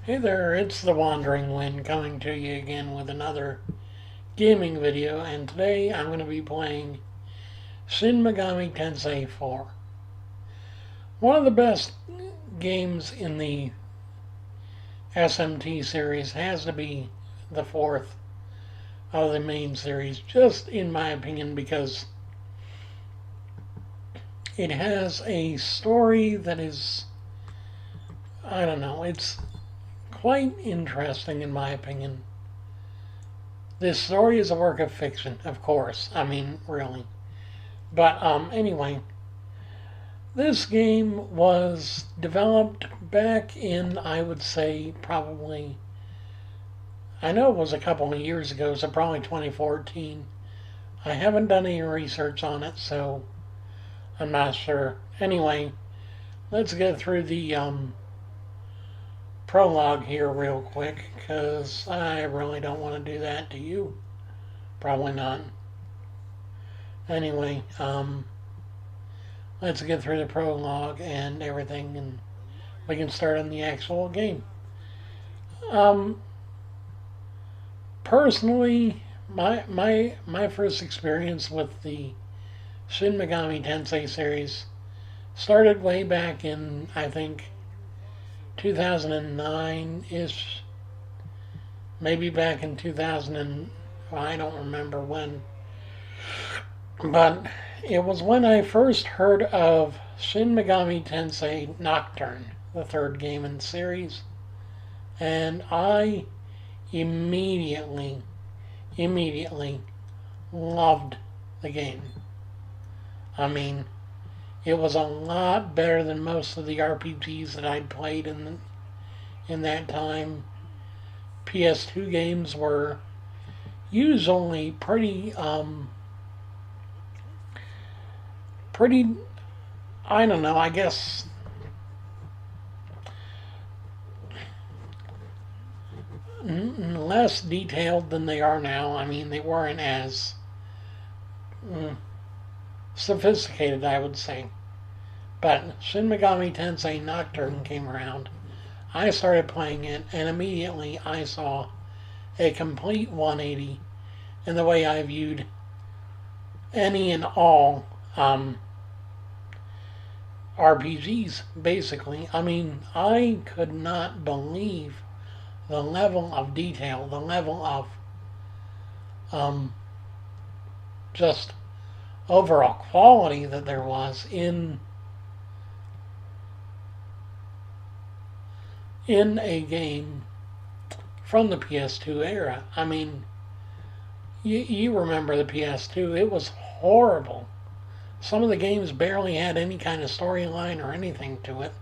Hey there, it's the Wandering Wind coming to you again with another gaming video, and today I'm going to be playing Shin Megami Tensei 4. One of the best games in the SMT series has to be the fourth of the main series, just in my opinion, because it has a story that is, I don't know, it's quite interesting in my opinion. This story is a work of fiction, of course. I mean, really. But anyway, this game was developed back in, I would say, probably, I know it was a couple of years ago, so probably 2014. I haven't done any research on it, so I'm not sure. Anyway, let's get through the prologue here real quick, because I really don't want to do that to you. Probably not. Anyway, let's get through the prologue and everything, and we can start on the actual game. Personally, my first experience with the Shin Megami Tensei series started way back in, I think, 2009-ish, maybe back in 2000 and I don't remember when, but it was when I first heard of Shin Megami Tensei Nocturne, the third game in the series, and I immediately loved the game. I mean, it was a lot better than most of the RPGs that I'd played in that time. PS2 games were usually pretty, I don't know, I guess, less detailed than they are now. I mean, they weren't as sophisticated, I would say. But Shin Megami Tensei Nocturne came around. I started playing it, and immediately I saw a complete 180 in the way I viewed any and all RPGs, basically. I mean, I could not believe the level of detail, the level of just overall quality that there was in a game from the PS2 era. I mean, you remember the PS2, it was horrible. Some of the games barely had any kind of storyline or anything to it.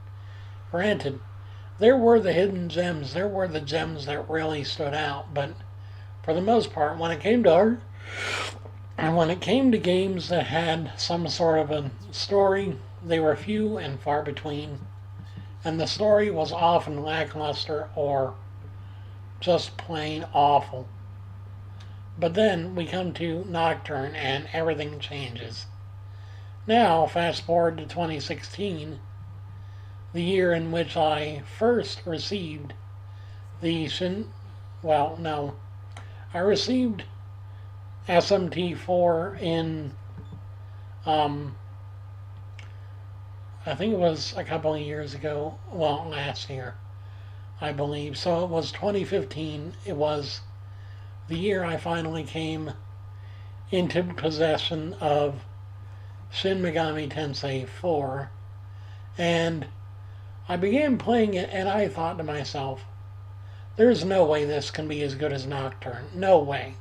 Granted, there were the hidden gems, there were the gems that really stood out, but for the most part, when it came to art, and when it came to games that had some sort of a story, they were few and far between. And the story was often lackluster or just plain awful. But then we come to Nocturne and everything changes. Now, fast forward to 2016, the year in which I first received the I received SMT4 in, I think it was a couple of years ago, well, last year, I believe. So it was 2015. It was the year I finally came into possession of Shin Megami Tensei 4. And I began playing it, and I thought to myself, there's no way this can be as good as Nocturne. No way.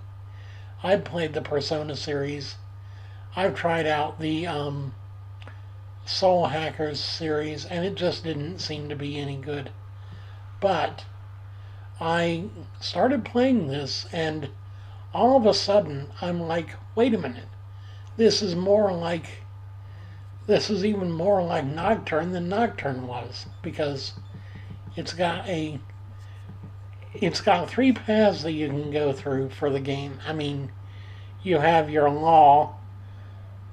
I've played the Persona series. I've tried out the Soul Hackers series, and it just didn't seem to be any good. But I started playing this, and all of a sudden I'm like, wait a minute, this is even more like Nocturne than Nocturne was, because it's got three paths that you can go through for the game. I mean, you have your law,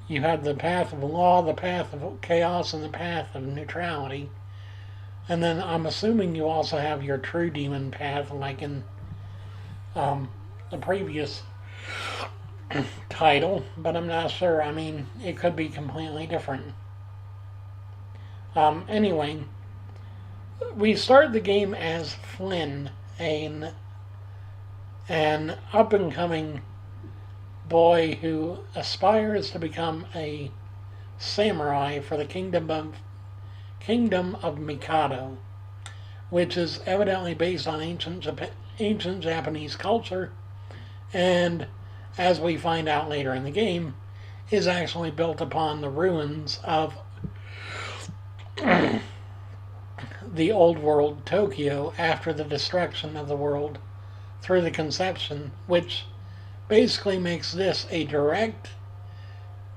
you have the path of law, the path of chaos, and the path of neutrality. And then I'm assuming you also have your true demon path, like in the previous title, but I'm not sure. I mean, it could be completely different. Anyway, we start the game as Flynn, an up-and-coming boy who aspires to become a samurai for the Kingdom of Mikado, which is evidently based on ancient Japanese culture, and as we find out later in the game, is actually built upon the ruins of the old world Tokyo after the destruction of the world through the conception, which basically makes this a direct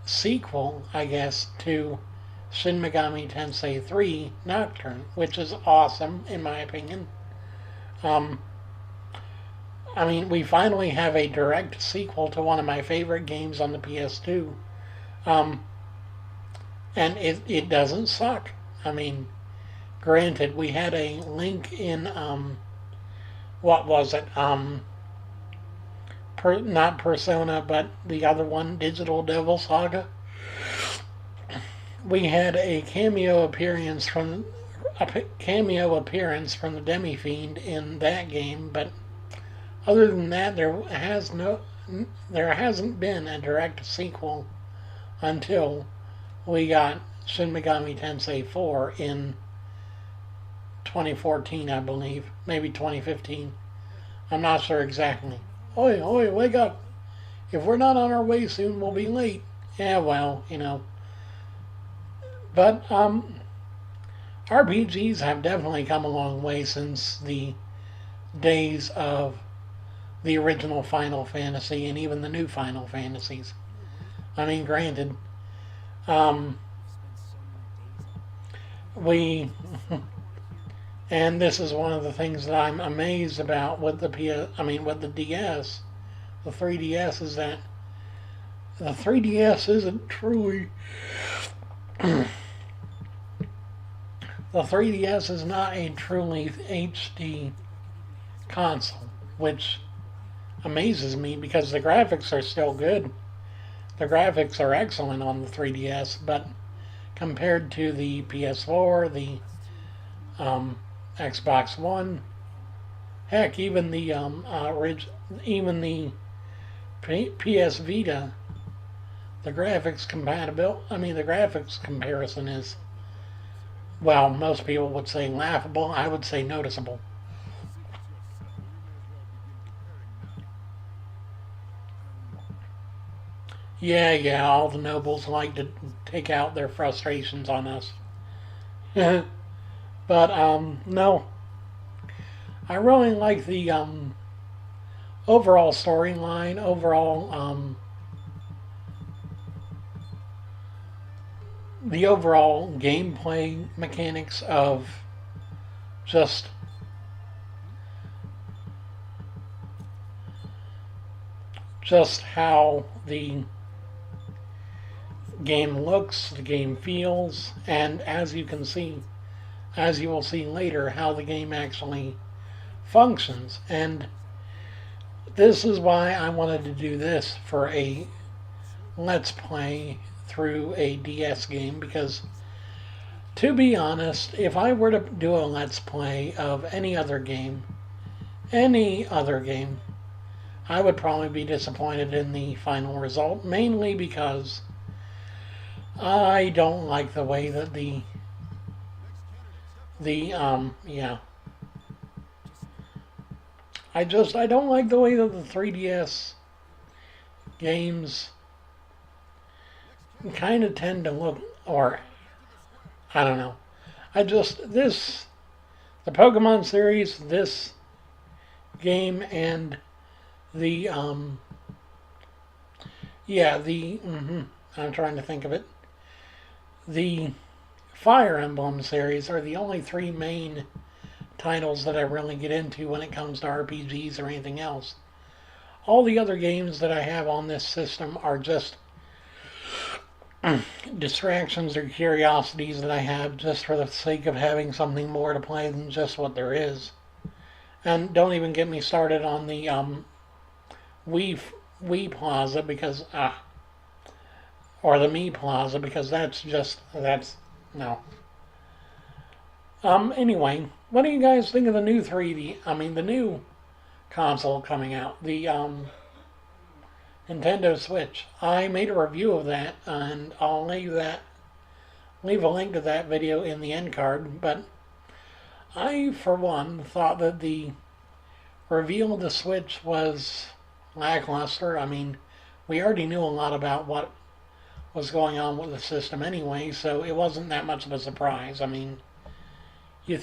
sequel, I guess, to Shin Megami Tensei 3 Nocturne, which is awesome in my opinion. I mean, we finally have a direct sequel to one of my favorite games on the PS2. And it doesn't suck. I mean, granted, we had a link in, what was it? Not Persona, but the other one, Digital Devil Saga. We had a cameo appearance from the Demi-Fiend in that game, but other than that, there hasn't been a direct sequel until we got Shin Megami Tensei 4 in 2014, I believe, maybe 2015. I'm not sure exactly. Oi, oi, wake up! If we're not on our way soon, we'll be late. Yeah, well, you know. But RPGs have definitely come a long way since the days of the original Final Fantasy and even the new Final Fantasies. I mean, granted, we, and this is one of the things that I'm amazed about with the with the DS, the 3DS, is that the 3DS isn't truly, the 3DS is not a truly HD console, which amazes me because the graphics are still good. The graphics are excellent on the 3DS, but compared to the PS4, the Xbox One, heck, even the PS Vita, the graphics comparison is, well, most people would say laughable. I would say noticeable. Yeah, all the nobles like to take out their frustrations on us. But, no. I really like the, overall storyline, the overall gameplay mechanics of just how the game looks, the game feels, and as you will see later, how the game actually functions. And this is why I wanted to do this for a Let's Play through a DS game, because to be honest, if I were to do a Let's Play of any other game, I would probably be disappointed in the final result, mainly because I don't like the way that I don't like the way that the 3DS games kind of tend to look, or I don't know. The Pokemon series, this game, and the I'm trying to think of it. The Fire Emblem series are the only three main titles that I really get into when it comes to RPGs or anything else. All the other games that I have on this system are just distractions or curiosities that I have just for the sake of having something more to play than just what there is. And don't even get me started on the Wii Wii Plaza because or the Me Plaza because that's no. Anyway, what do you guys think of the new 3D? I mean, the new console coming out, the Nintendo Switch. I made a review of that, and I'll leave a link to that video in the end card. But I, for one, thought that the reveal of the Switch was lackluster. I mean, we already knew a lot about what was going on with the system anyway, so it wasn't that much of a surprise. I mean, you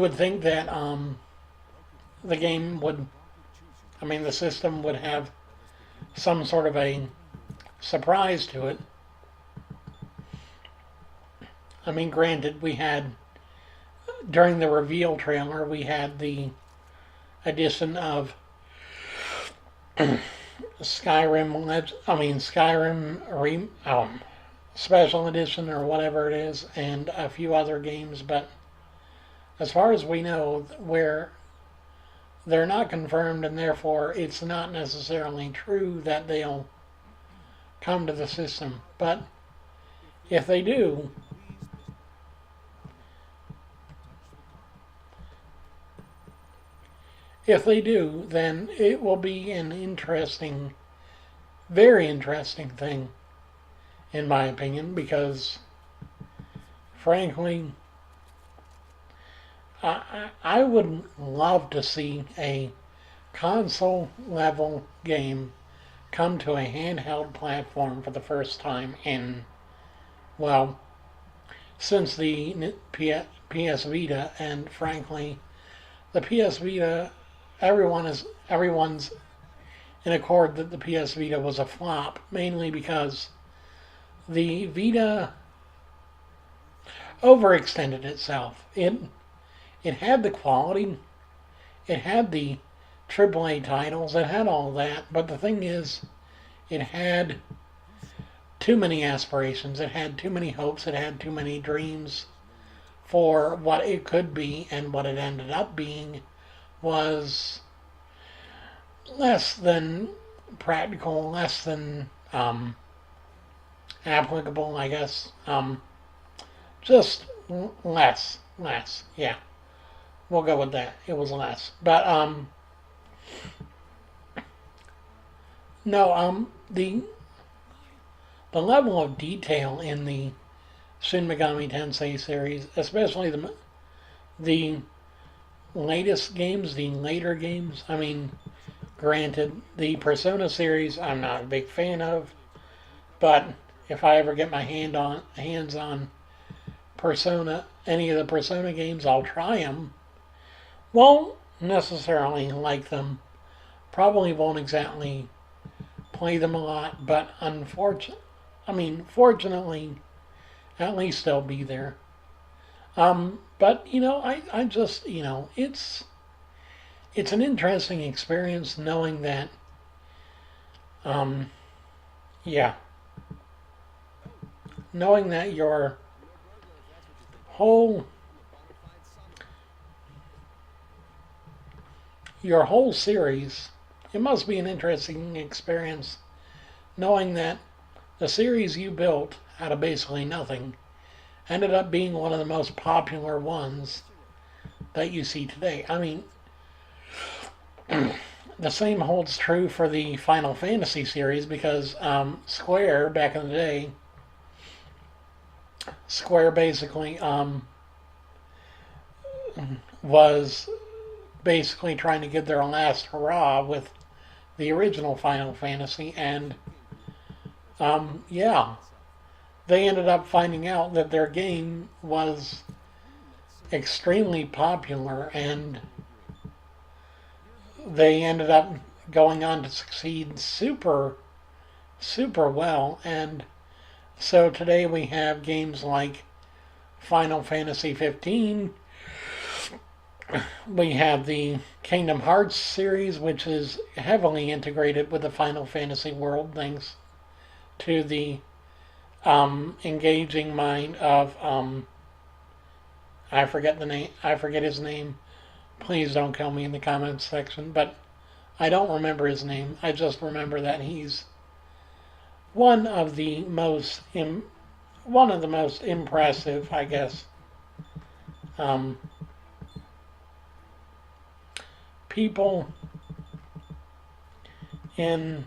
would think that the game would, I mean, the system would have some sort of a surprise to it. I mean, granted, we had, during the reveal trailer, we had the addition of Skyrim Special Edition or whatever it is, and a few other games, but as far as we know, where they're not confirmed, and therefore it's not necessarily true that they'll come to the system. But if they do, then it will be an interesting, very interesting thing, in my opinion, because frankly, I would love to see a console level game come to a handheld platform for the first time in, well, since the PS Vita, and frankly, the PS Vita, everyone's in accord that the PS Vita was a flop, mainly because the Vita overextended itself. It had the quality, it had the AAA titles, it had all that, but the thing is, it had too many aspirations, it had too many hopes, it had too many dreams for what it could be, and what it ended up being was less than practical, less than applicable, I guess. Just less, yeah. We'll go with that. It was less. But, no, the level of detail in the Shin Megami Tensei series, especially the latest games, the later games, I mean, granted, the Persona series I'm not a big fan of, but if I ever get my hands on Persona, any of the Persona games, I'll try them. Won't necessarily like them. Probably won't exactly play them a lot, but fortunately, at least they'll be there. But I just, it's an interesting experience knowing that, yeah, knowing that your whole series, it must be an interesting experience knowing that the series you built out of basically nothing ended up being one of the most popular ones that you see today. I mean, the same holds true for the Final Fantasy series because Square, back in the day, Square basically was basically trying to give their last hurrah with the original Final Fantasy, and yeah, they ended up finding out that their game was extremely popular, and they ended up going on to succeed super well. And so today we have games like Final Fantasy 15. We have the Kingdom Hearts series, which is heavily integrated with the Final Fantasy world, thanks to the engaging mind of I forget the name. I forget his name. Please don't kill me in the comments section. But I don't remember his name. I just remember that he's one of the most impressive, I guess, um, people in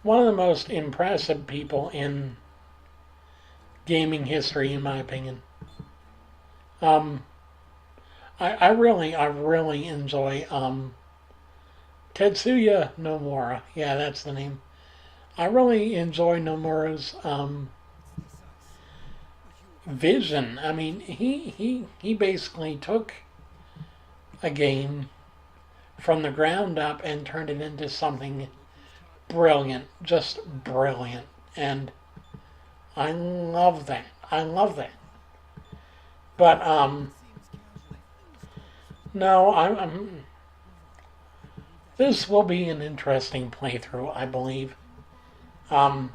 one of the most impressive people in gaming history, in my opinion. Um, I really enjoy Tetsuya Nomura. Yeah, that's the name. I really enjoy Nomura's vision. I mean, he basically took a game from the ground up and turned it into something brilliant, just brilliant. And I love that. I love that. But no, I'm this will be an interesting playthrough, I believe. Um,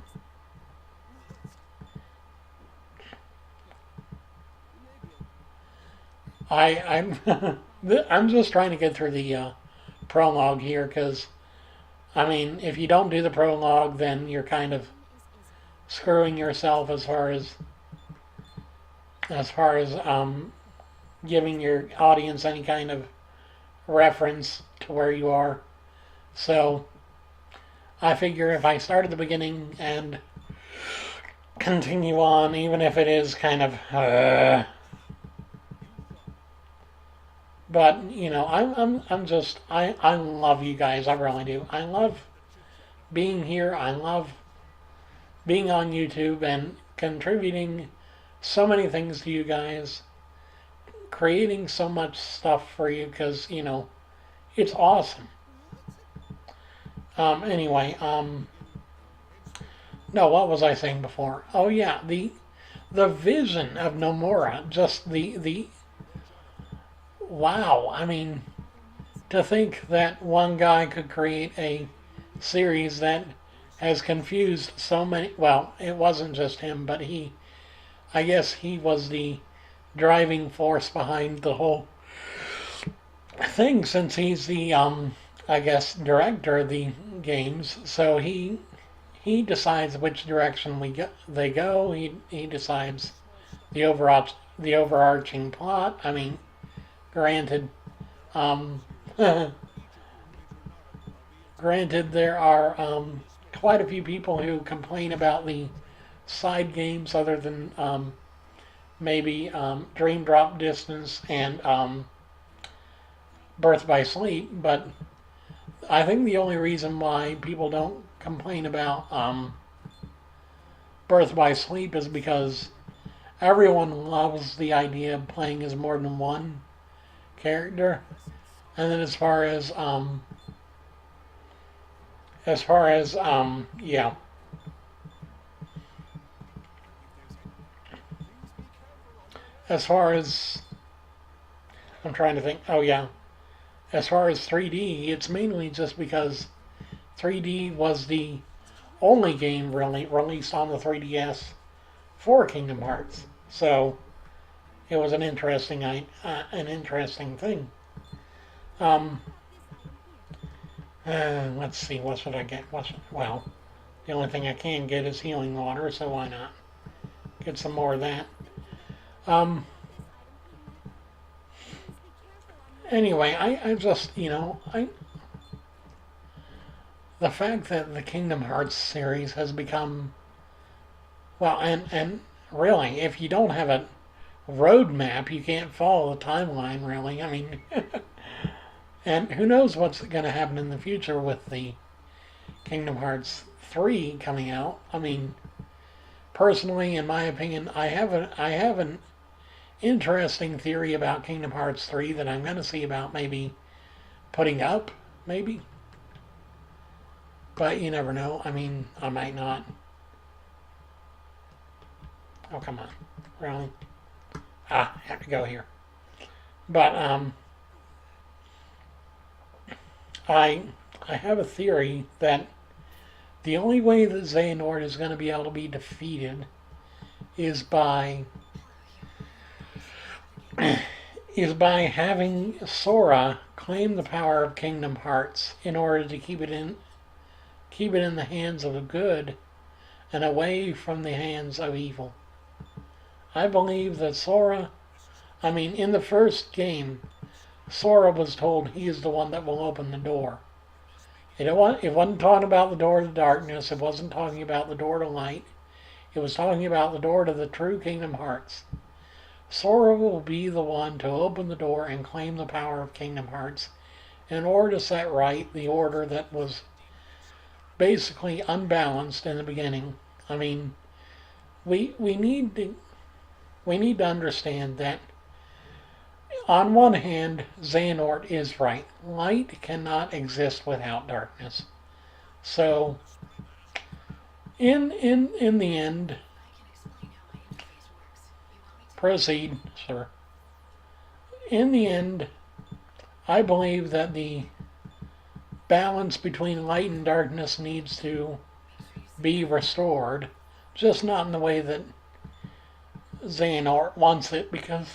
I'm I'm just trying to get through the prologue here because I mean, if you don't do the prologue, then you're kind of screwing yourself as far as giving your audience any kind of reference to where you are. So I figure if I start at the beginning and continue on, even if it is kind of, but you know, I'm just, I love you guys. I really do. I love being here. I love being on YouTube and contributing so many things to you guys, creating so much stuff for you because you know it's awesome. Anyway, no, what was I saying before? Oh yeah, the vision of Nomura, just the wow. I mean, to think that one guy could create a series that has confused so many. Well, it wasn't just him, but I guess he was the driving force behind the whole thing since he's the I guess director of the games. So he decides which direction they go. He decides the overarching plot. I mean, granted, um, granted there are quite a few people who complain about the side games other than maybe Dream Drop Distance and Birth by Sleep, but I think the only reason why people don't complain about Birth by Sleep is because everyone loves the idea of playing as more than one character. And then yeah, as far as I'm trying to think. Oh yeah, as far as 3D, it's mainly just because 3D was the only game really released on the 3DS for Kingdom Hearts. So it was an interesting thing. Um, let's see, what should I get? Well, the only thing I can get is healing water, so why not get some more of that? Um, anyway, I just, you know, the fact that the Kingdom Hearts series has become, well, and really, if you don't have a roadmap, you can't follow the timeline, really. I mean, and who knows what's going to happen in the future with the Kingdom Hearts 3 coming out. I mean, personally, in my opinion, I have an interesting theory about Kingdom Hearts 3 that I'm going to see about maybe putting up, maybe. But you never know. I mean, I might not. Oh, come on. Really? I have to go here. But, I I have a theory that the only way that Xehanort is going to be able to be defeated is by having Sora claim the power of Kingdom Hearts in order to keep it in the hands of the good and away from the hands of evil. I believe that in the first game, Sora was told he is the one that will open the door. It wasn't talking about the door to darkness. It wasn't talking about the door to light. It was talking about the door to the true Kingdom Hearts. Sora will be the one to open the door and claim the power of Kingdom Hearts in order to set right the order that was basically unbalanced in the beginning. I mean, we need to understand that on one hand, Xehanort is right. Light cannot exist without darkness. So, in the end, proceed, sir. In the end, I believe that the balance between light and darkness needs to be restored, just not in the way that Xehanort wants it, because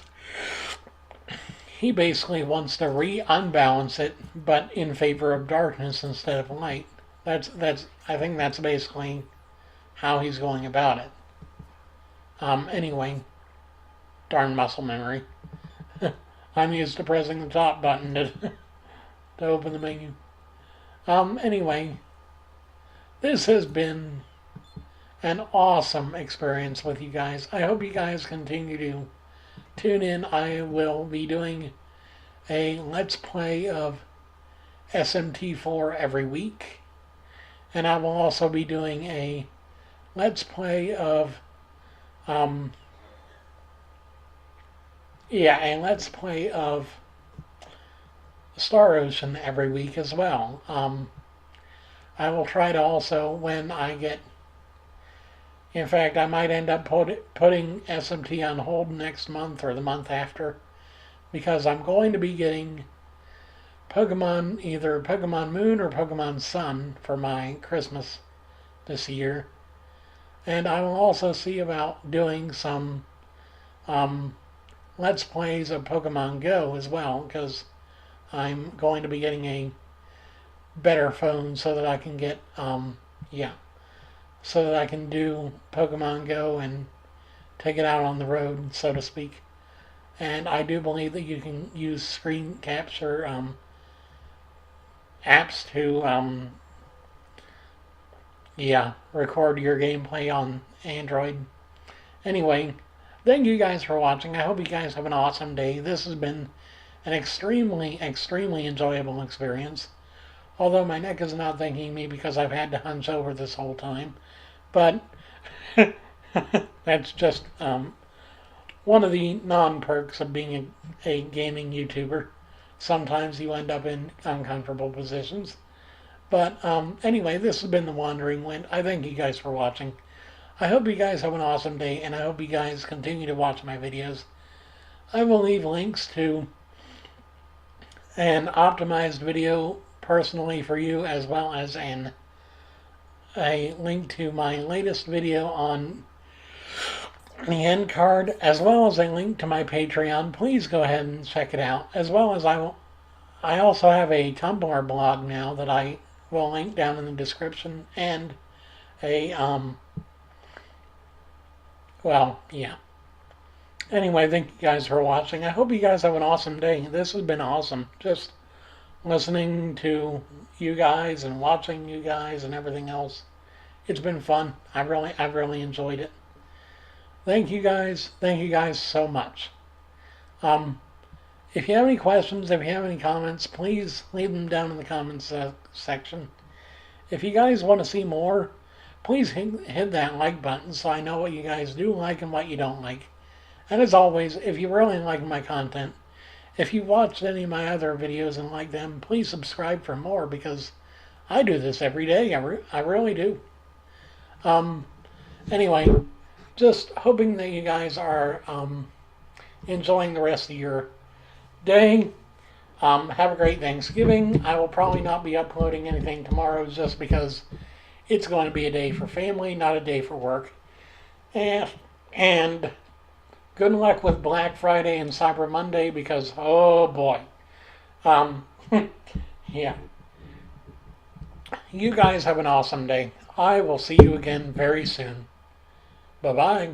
he basically wants to unbalance it, but in favor of darkness instead of light. I think that's basically how he's going about it. Anyway, darn muscle memory. I'm used to pressing the top button to open the menu. Anyway, this has been an awesome experience with you guys. I hope you guys continue to tune in. I will be doing a Let's Play of SMT4 every week. And I will also be doing a Let's Play of Star Ocean every week as well. I will try to also, when I get... In fact, I might end up putting SMT on hold next month or the month after, because I'm going to be getting Pokemon, either Pokemon Moon or Pokemon Sun for my Christmas this year. And I will also see about doing some Let's Plays of Pokemon Go as well, because I'm going to be getting a better phone so that I can get, so that I can do Pokemon Go and take it out on the road, so to speak. And I do believe that you can use screen capture apps to, record your gameplay on Android. Anyway, thank you guys for watching. I hope you guys have an awesome day. This has been an extremely, extremely enjoyable experience. Although my neck is not thanking me because I've had to hunch over this whole time. But that's just one of the non-perks of being a gaming YouTuber. Sometimes you end up in uncomfortable positions. But anyway, this has been The Wandering Wind. I thank you guys for watching. I hope you guys have an awesome day, and I hope you guys continue to watch my videos. I will leave links to an optimized video personally for you, as well as a link to my latest video on the end card, as well as a link to my Patreon. Please go ahead and check it out. As well as I also have a Tumblr blog now that I will link down in the description, and a Anyway, thank you guys for watching. I hope you guys have an awesome day. This has been awesome. Just listening to you guys and watching you guys and everything else. It's been fun. I've really enjoyed it. Thank you guys. Thank you guys so much. If you have any questions, if you have any comments, please leave them down in the comments section. If you guys want to see more, please hit that like button so I know what you guys do like and what you don't like. And as always, if you really like my content, if you watched any of my other videos and like them, please subscribe for more, because I do this every day. I really do. Anyway, just hoping that you guys are enjoying the rest of your day. Have a great Thanksgiving. I will probably not be uploading anything tomorrow just because it's going to be a day for family, not a day for work. And good luck with Black Friday and Cyber Monday because, oh boy. Um, yeah. You guys have an awesome day. I will see you again very soon. Bye-bye.